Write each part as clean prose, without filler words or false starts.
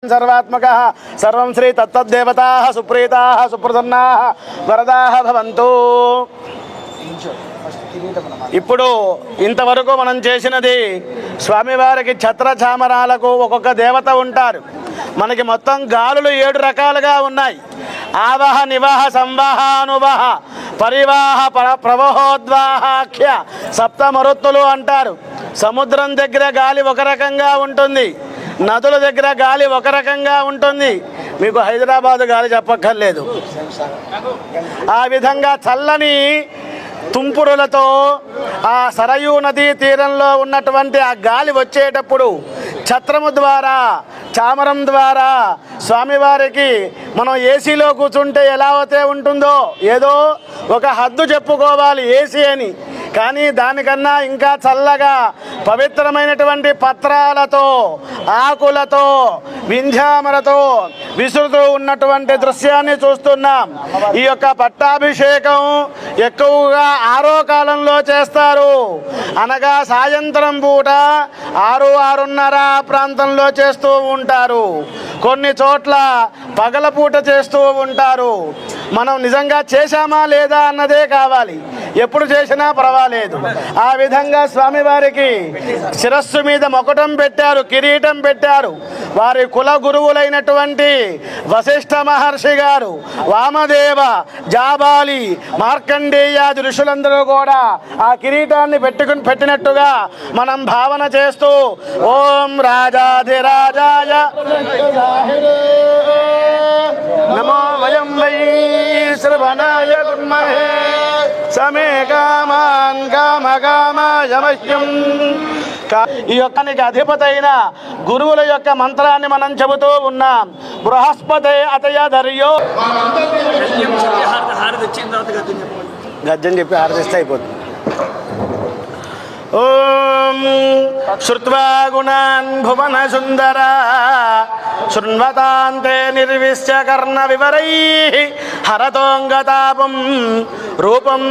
सर्वात्मकः सर्वं श्री तत्तद्देवताः सुप्रीताः सुप्रसन्नाः वरदाः भवन्तु। ఇప్పుడు ఇంతవరకు మనం చేసినది స్వామివారికి ఛత్ర చామరాలకు ఒక్కొక్క దేవత ఉంటారు. మనకి మొత్తం గాలులు 7 రకాలుగా ఉన్నాయి. ఆవహ నివహ సంవహ అనువహ పరివాహ ప్రవహోద్వాహాఖ్య సప్తమరుత్తులు అంటారు. సముద్రం దగ్గర గాలి ఒక రకంగా ఉంటుంది, నదుల దగ్గర గాలి ఒక రకంగా ఉంటుంది. మీకు హైదరాబాద్ గాలి చెప్పక్కర్లేదు. ఆ విధంగా చల్లని తుంపురులతో ఆ సరయూ నదీ తీరంలో ఉన్నటువంటి ఆ గాలి వచ్చేటప్పుడు ఛత్రము ద్వారా చామరం ద్వారా స్వామివారికి మనం ఏసీలో కూర్చుంటే ఎలా అయితే ఉంటుందో ఏదో ఒక హద్దు చెప్పుకోవాలి ఏసీ అని, కానీ దానికన్నా ఇంకా చల్లగా పవిత్రమైనటువంటి పత్రాలతో ఆకులతో వింధ్యామలతో విసురుతూ ఉన్నటువంటి దృశ్యాన్ని చూస్తున్నాం. ఈ యొక్క పట్టాభిషేకం ఎక్కువగా 6వ కాలంలో చేస్తారు, అనగా సాయంత్రం పూట 6-6:30 ప్రాంతంలో చేస్తూ ఉంటారు. కొన్ని చోట్ల పగలపూట చేస్తూ ఉంటారు. మనం నిజంగా చేశామా లేదా అన్నదే కావాలి, ఎప్పుడు చేసినా పర్వాలేదు. ఆ విధంగా స్వామివారికి శిరస్సు మీద మకుటం పెట్టారు, కిరీటం పెట్టారు. వారి కుల గురువులైనటువంటి వశిష్ఠ మహర్షి గారు, వామదేవ, జాబాలి, మార్కండేయాది ఋషులందరూ కూడా ఆ కిరీటాన్ని పెట్టినట్టుగా మనం భావన చేస్తూ ఓం రాజాధిరాజాయ నమో వయం వై శ్రవణాయ కుర్మహే సమే కామాన్ కామకామాయ మహ్యం. ఈ యొక్కనికి అధిపతి అయిన గురువుల యొక్క మంత్రాన్ని మనం చెబుతూ ఉన్నాం. బృహస్పతి అతయ ధర్యో గజ్జని చెప్పి హారతిస్తే అయిపోతుంది. ఓం శ్రుత్వా గుణాన్ భువన సుందర శృణ్వతాంతే నిర్విశ్య కర్ణ వివరైః హరతోంగతాపం రూపం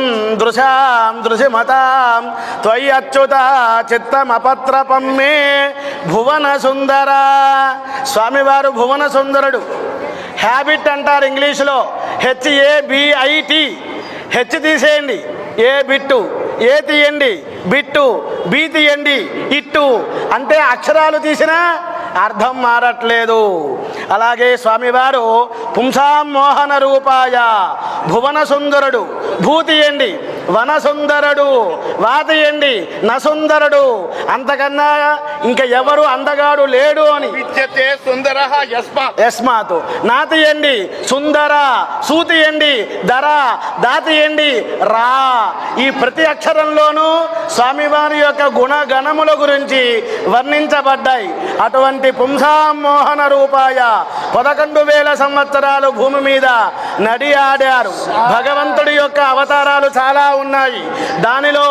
దృశాం దృశిమతాం త్వయి అచ్యుత చిత్తమపత్రపం మే భువన సుందర. స్వామివారు భువన సుందరుడు. హ్యాబిట్ అంటారు ఇంగ్లీషులో, HABIT. హెచ్ తీసేయండి, ఏ బిట్టు, ఏ తీయండి బిట్టు, బి తీయండి ఇట్టు, అంటే అక్షరాలు తీసినా అర్థం మారట్లేదు. అలాగే స్వామివారు పుంసాం మోహన రూపాయ భువన సుందరుడు. భూ తీయండి వన సుందరుడు, వా తీయండి నసుందరుడు. అంతకన్నా ఇంకా ఎవరు అందగాడు లేడు అని. యస్మాత్ నా తీయండి సుందర, సూ తీయండి దర, దా తీయండి రా. ఈ ప్రతి అక్షరంలోనూ స్వామివారి యొక్క గుణగణముల గురించి వర్ణించబడ్డాయి. అటువంటి పుంసాం మోహన రూపాయ 11,000 సంవత్సరాలు భూమి మీద నడి ఆడారు. భగవంతుడి యొక్క అవతారాలు చాలా ఉన్నాయి. దానిలో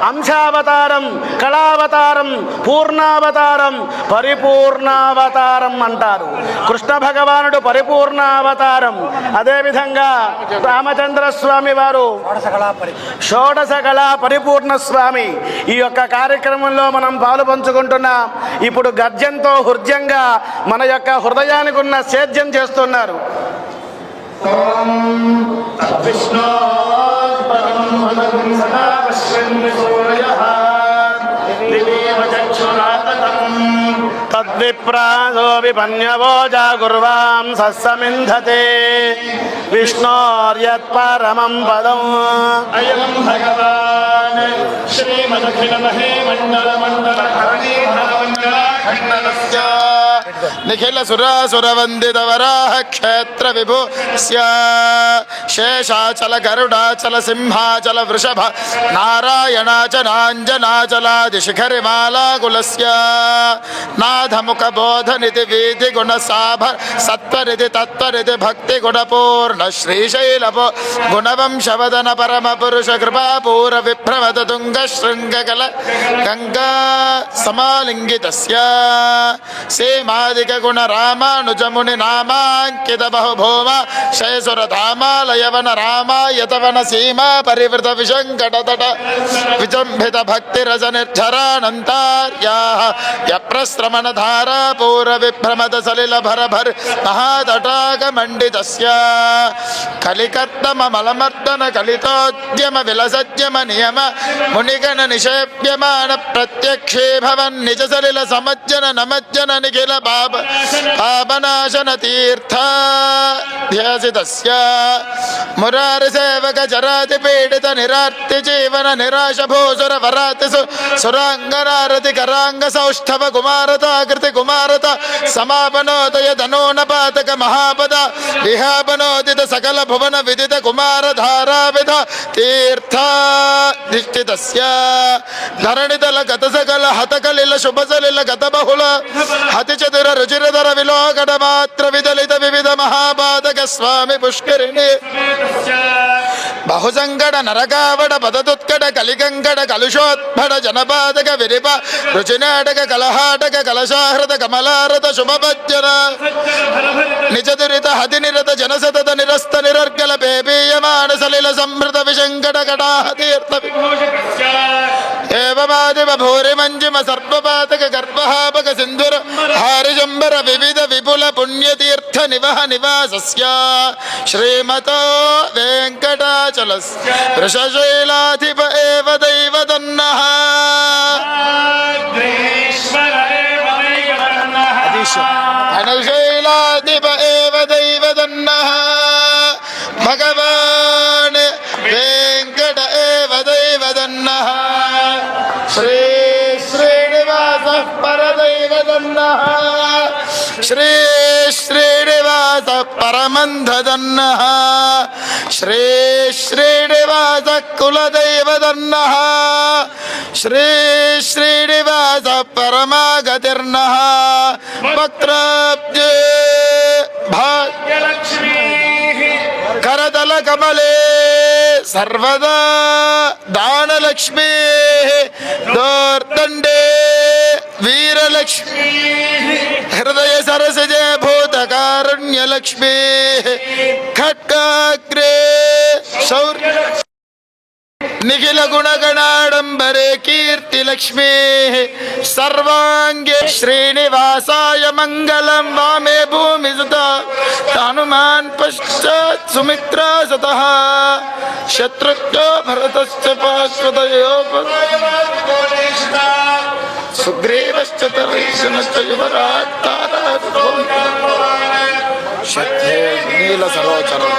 అంశావతారం, కళావతారం, పూర్ణావతారం, పరిపూర్ణావతారం అంటారు. కృష్ణ భగవానుడు పరిపూర్ణావతారం. అదేవిధంగా రామచంద్ర స్వామి వారు షోడశ కళా పరిపూర్ణ స్వామి. ఈ యొక్క కార్యక్రమంలో మనం పాలు పంచుకుంటున్నాం. ఇప్పుడు గర్జంతో హృదయంగా మన యొక్క హృదయానికి ఉన్న సేద్యం చేస్తున్నారు. తద్విప్రాసో విపన్యవో జాగుర్వాం సస్సమింధతే విష్ణోర్యత్పరమం పదం. అయం భగవాన్ శ్రీమదఖిల మహే మండల మండల ఖండనస్య నిఖిల సురాసుర వందిత వరాహ క్షేత్ర విభుస్య శేషాచల గరుడాచల సింహాచల వృషభ నారాయణాచలాంజనాచలాది శిఖరిమాలాకులస్య నాథముఖ బోధనితి వీధి గుణ సాభ సత్వరితి తత్వరితి భక్తి గుణపూర్ణ శ్రీశైల గుణవంశవదన పరమ పురుష కృపాపూర విభ్రమద తుంగ శృంగకల గంగా సమాలింగితస్య సేమ మాదిక గుణ రామానుజముని నామాంకిత బహుభూమ శయసుర ధామాలయవన రామాయతవన సీమా పరివృత విశంకట తట విజంభిత భక్తి రజ నిర్ఝరానంతార్యా యప్రశ్రమణ ధారా పూర విభ్రమద సలిల భర భర్ మహాతటాక మండితస్య కలికర్దమ మలమర్దన కలితోద్యమ విలసద్యమ నియమ మునిగణ నిషేప్యమాన ప్రత్యక్షే భవన్ నిజ సలిల సమజ్జన నమజ్జన నిఖిల పాప పాపనాశన తీర్థ ధ్యాసితస్య మురారి సేవక జరాతి పీడిత నిరార్తి జీవన నిరాశ భూసుర వరాతి సురాంగనారతి కరాంగ సౌష్ఠవ కుమారతాకృతి కుమారత సమాపనోదయ ధనోనపాతక మహాపద విహాపనోదిత సకల భువన విదిత కుమార ధారావిధ తీర్థ ధిష్ఠితస్య ధరణితల గత సకల హతకలిల శుభసలిల గత బహుళ హతి చతుర రుచిరధర విలోకట మాత్ర విదలిత వివిధ మహాపాదక స్వామి పుష్కరిణి బహుసంకట నరకావడ పదతుత్కట కలికంకట కలుషోత్ఫడ జనపాదక విరిప రుచినాటక కలహాటక కలశాహృత కమలారత శుభభజ్జన నిజదురిత హతి నిరత జనసతత నిరస్త నిరర్గల పేపీయమాన సలిల సంభృత విశంకట కటాహ తీర్థ ఏవమాదివ భూరి మంజిమ సర్వపాతక గర్భహాపక సింధుర హారిజంబర వివిధ విపుల పుణ్యతీర్థ నివహ నివాసస్య శ్రీమతో వెంకటాచలస్య వృషశైలాధిప ఏవ దైవదన్నః ఘనశైలాధిప ఏవ దైవదన్నః భగవాన్ వెంకట ఏవ దైవదన్నః శ్రీ శ్రీనివాస పరదైవదన్నః శ్రీ శ్రీనివాస పరమంధదన్నః శ్రీ శ్రీనివాస కులదైవదన్నః శ్రీ శ్రీనివాస పరమాగతిర్నః వక్త్రాబ్జే భాగ్యలక్ష్మీ కరదల కమలే సర్వదా దానలక్ష్మీ దోర్దండే వీరలక్ష్మీ హృదయ సరసజే భూతకారుణ్యలక్ష్మీ ఖడ్గాగ్రే శౌర్య నిఖిల గుణగణాడంబరే కీర్తి లక్ష్మీ సర్వాంగే శ్రీనివాసాయ మంగళం వామే భూమి సుత హనుమాన్ పశ్చాత్ సుమిత్రా సతః శత్రుఘ్నో భరతశ్చ పార్శ్వతయో సుగ్రీవశ్చ తరైషణశ్చ యువరాట్ శక్తే నీల సరోచరం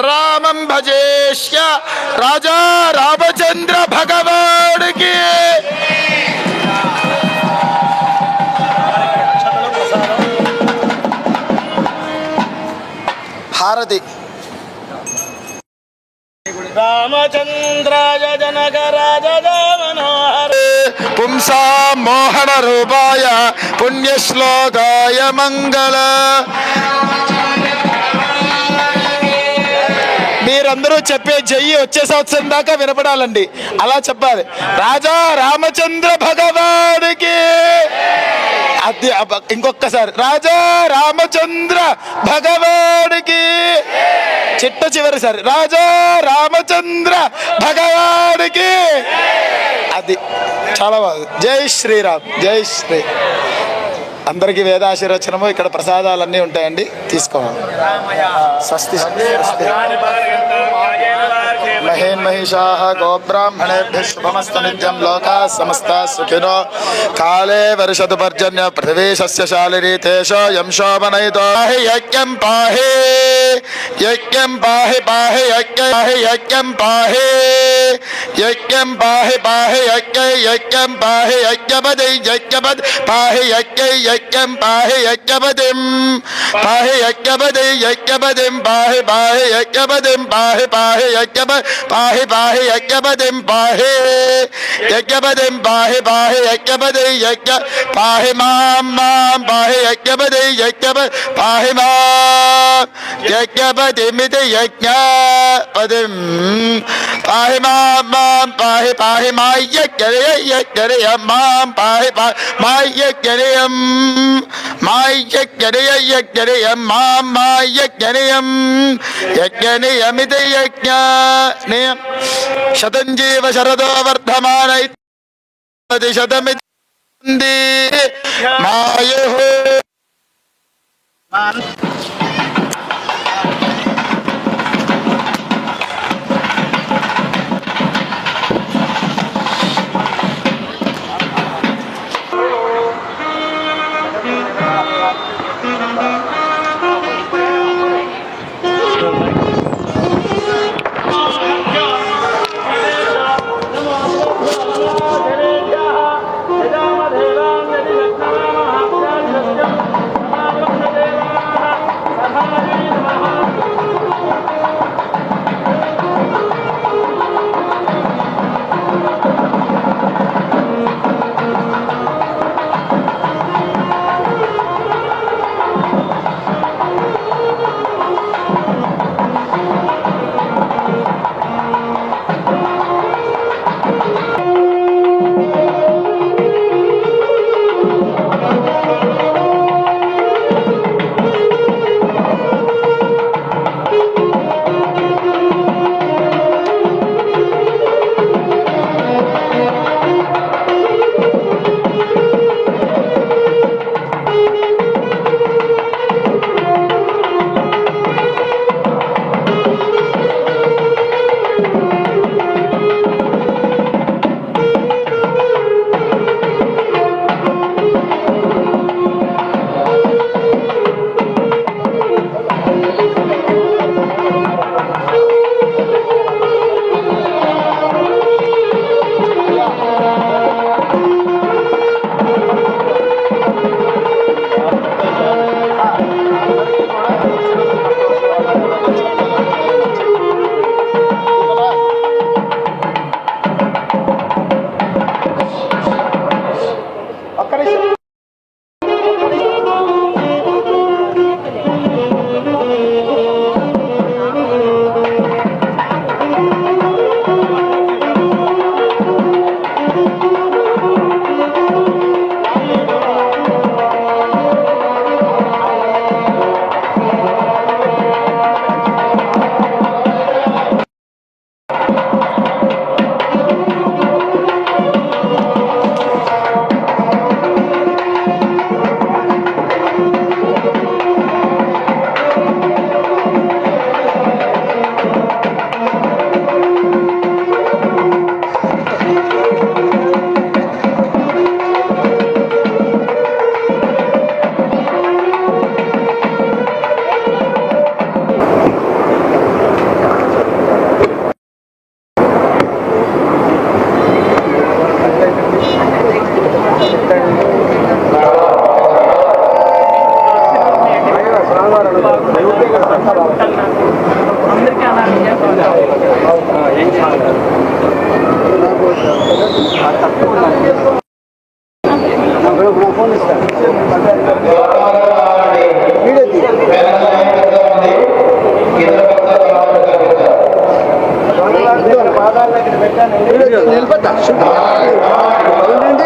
రామం భజేష్య రాజా రామచంద్ర భగవానికి హారతి రామచంద్రాయ జనక రాజ మనోహర పుంసా మోహన రూపాయ పుణ్యశ్లోకాయ మంగళ. మీరందరూ చెప్పే జయ్యి వచ్చే సంవత్సరం దాకా వినపడాలండి, అలా చెప్పాలి. రాజా రామచంద్ర భగవానికి. అది ఇంకొకసారి రాజా రామచంద్ర భగవానికి. చిట్ట చివరిసారి రాజా రామచంద్ర భగవానికి. అది చాలా బాగుంది. జై శ్రీరామ్, జై శ్రీ. అందరికీ వేదాశీర్వచనము. ఇక్కడ ప్రసాదాలన్నీ ఉంటాయండి, తీసుకోవాలి. స్వస్తి స్వస్తి. మహేన్మహిషాః గోబ్రాహ్మణేభ్యः శుభమస్తు నిత్యం. లోకాः సమస్తాः సుఖినో కాలే వర్షతు పర్జన్య పృథివీ సస్యశాలినీ తేషోऽयं శోభనయితో. పాహి యజ్ఞం పాహి యజ్ఞం పాహి పాహి యజ్ఞం పాహి యజ్ఞం పాహి పాహి యజ్ఞం పాహి యజ్ఞపదై యజ్ఞపద్ పాహి యజ్ఞం పాహి యజ్ఞపదిం పాహి యజ్ఞపదై యజ్ఞపదిం పాహి పాహి యజ్ఞపదిం పాహి పాహి యజ్ఞపద్ పాహి పాహి యజ్ఞపదిం పాహి యజ్ఞపదిం పాహి పాహి యజ్ఞపదై యజ్ఞ పాహి మాం మాం పాహి యజ్ఞపదై యజ్ఞపద్ పాహి మాం యజ్ఞపదిమితి యజ్ఞ పదిం పాహి మాం పాహి పాహి మాయ్యజ్ఞరేయం మాం పాహి మాయ్యజ్ఞరేయం మాయ్యజ్ఞరేయం మాం మాయ్యజ్ఞరేయం యజ్ఞనియమితి యజ్ఞనియం శతం జీవ శరదో వర్ధమాన శతమితి మాయుః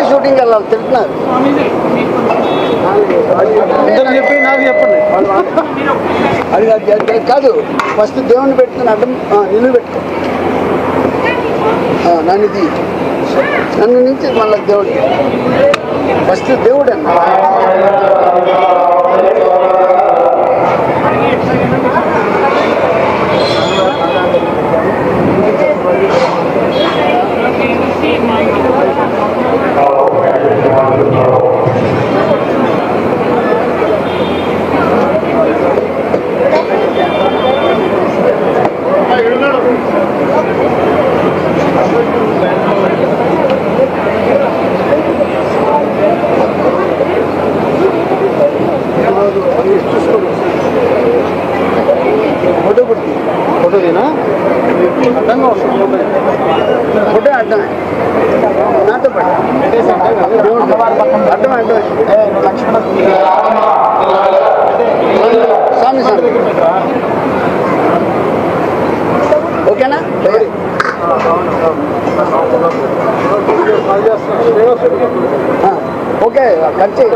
షూటింగ్ వెళ్ళాలి తింటున్నారు చెప్పి నాకు చెప్పండి అది కాదు ఫస్ట్ దేవుని పెట్టుకుని అడ్డం నిన్ను పెట్టుకో నన్నుది నన్ను నుంచి మళ్ళీ దేవుడు ఫస్ట్ దేవుడు అన్న ఫోటోదేనా అడ్డంగా వస్తుంది ఫోటో అడ్డమే నాతో పాటు అడ్డమే అడ్డం స్వామి స్వామి ఓకే కట్ చేయి.